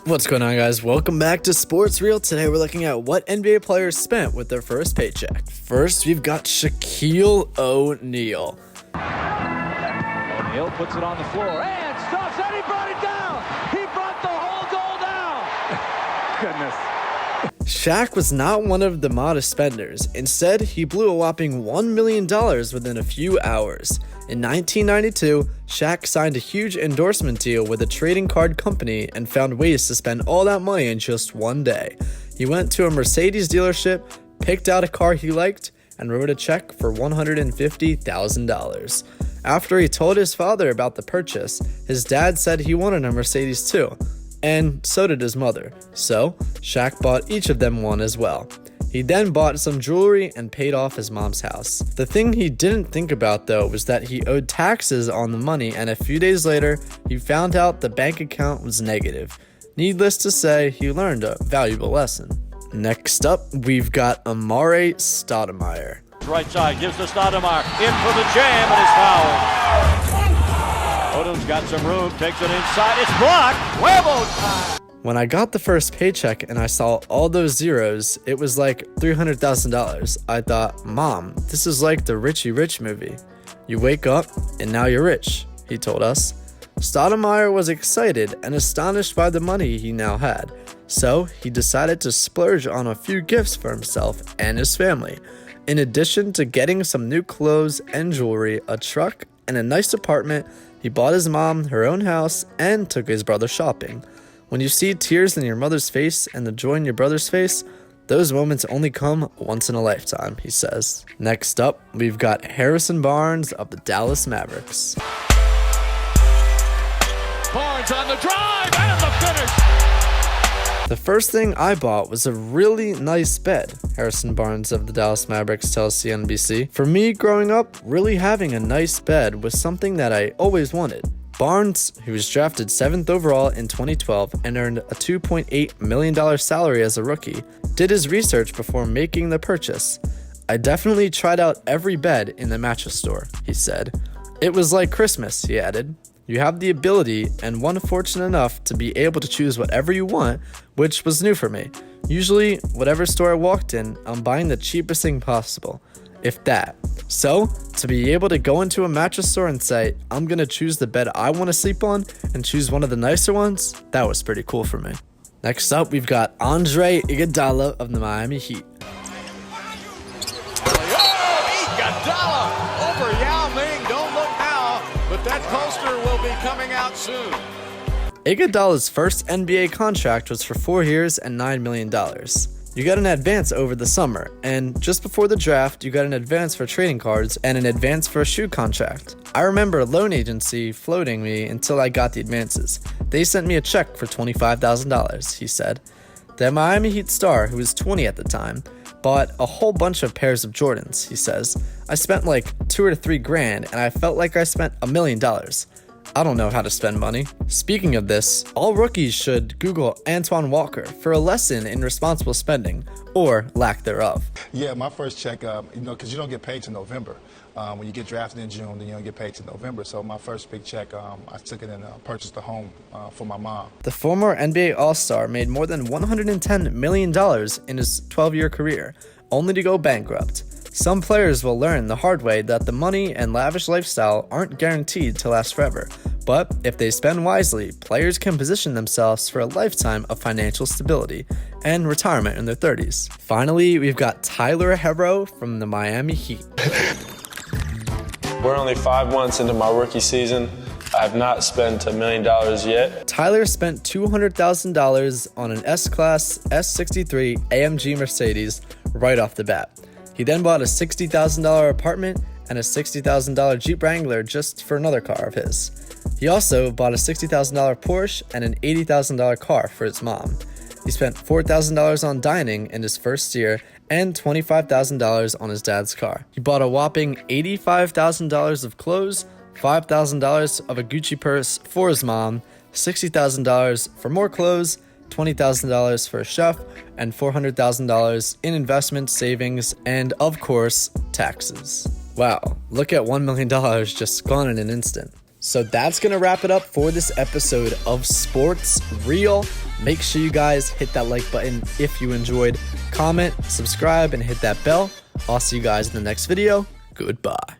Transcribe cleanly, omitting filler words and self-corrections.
What's going on, guys? Welcome back to Sports Reel. Today we're looking at what NBA players spent with their first paycheck. First, we've got Shaquille O'Neal. O'Neal puts it on the floor and stops, and he brought it down. He brought the whole goal down. Goodness. Shaq was not one of the modest spenders. Instead, he blew a whopping $1 million within a few hours. In 1992, Shaq signed a huge endorsement deal with a trading card company and found ways to spend all that money in just one day. He went to a Mercedes dealership, picked out a car he liked, and wrote a check for $150,000. After he told his father about the purchase, his dad said he wanted a Mercedes too, and so did his mother. So, Shaq bought each of them one as well. He then bought some jewelry and paid off his mom's house. The thing he didn't think about, though, was that he owed taxes on the money, and a few days later, he found out the bank account was negative. Needless to say, he learned a valuable lesson. Next up, we've got Amar'e Stoudemire. Right side gives to Stoudemire. In for the jam and is fouled. Odom's got some room, takes it inside. It's blocked. Huevo time. When I got the first paycheck and I saw all those zeros, it was like $300,000. I thought, Mom, this is like the Richie Rich movie. You wake up and now you're rich, he told us. Stoudemire was excited and astonished by the money he now had. So he decided to splurge on a few gifts for himself and his family. In addition to getting some new clothes and jewelry, a truck, and a nice apartment, he bought his mom her own house and took his brother shopping. When you see tears in your mother's face and the joy in your brother's face, those moments only come once in a lifetime, he says. Next up, we've got Harrison Barnes of the Dallas Mavericks. Barnes on the drive and the finish. The first thing I bought was a really nice bed, Harrison Barnes of the Dallas Mavericks tells CNBC. For me, growing up, really having a nice bed was something that I always wanted. Barnes, who was drafted 7th overall in 2012 and earned a $2.8 million salary as a rookie, did his research before making the purchase. I definitely tried out every bed in the mattress store, he said. It was like Christmas, he added. You have the ability and one fortunate enough to be able to choose whatever you want, which was new for me. Usually, whatever store I walked in, I'm buying the cheapest thing possible, if that. So, to be able to go into a mattress store and say, I'm gonna choose the bed I want to sleep on and choose one of the nicer ones, that was pretty cool for me. Next up, we've got Andre Iguodala of the Miami Heat. Iguodala over Yao Ming. Don't look now, but that poster will be coming out soon. Iguodala's first NBA contract was for 4 years and $9 million. You got an advance over the summer, and just before the draft, you got an advance for trading cards and an advance for a shoe contract. I remember a loan agency floating me until I got the advances. They sent me a check for $25,000, he said. The Miami Heat star, who was 20 at the time, bought a whole bunch of pairs of Jordans, he says. I spent like $2 or $3 grand, and I felt like I spent $1 million. I don't know how to spend money. Speaking of this, all rookies should Google Antoine Walker for a lesson in responsible spending, or lack thereof. Yeah, my first check, because you don't get paid till November. When you get drafted in June, then you don't get paid till November. So my first big check, I took it and purchased a home for my mom. The former NBA All-Star made more than $110 million in his 12-year career, only to go bankrupt. Some players will learn the hard way that the money and lavish lifestyle aren't guaranteed to last forever. But if they spend wisely, players can position themselves for a lifetime of financial stability and retirement in their 30s. Finally, we've got Tyler Herro from the Miami Heat. We're only 5 months into my rookie season. I have not spent $1 million yet. Tyler spent $200,000 on an S-Class S63 AMG Mercedes right off the bat. He then bought a $60,000 apartment and a $60,000 Jeep Wrangler just for another car of his. He also bought a $60,000 Porsche and an $80,000 car for his mom. He spent $4,000 on dining in his first year and $25,000 on his dad's car. He bought a whopping $85,000 of clothes, $5,000 of a Gucci purse for his mom, $60,000 for more clothes, $20,000 for a chef, and $400,000 in investment savings, and of course, taxes. Wow, look at $1 million just gone in an instant. So that's going to wrap it up for this episode of Sports Real. Make sure you guys hit that like button if you enjoyed. Comment, subscribe, and hit that bell. I'll see you guys in the next video. Goodbye.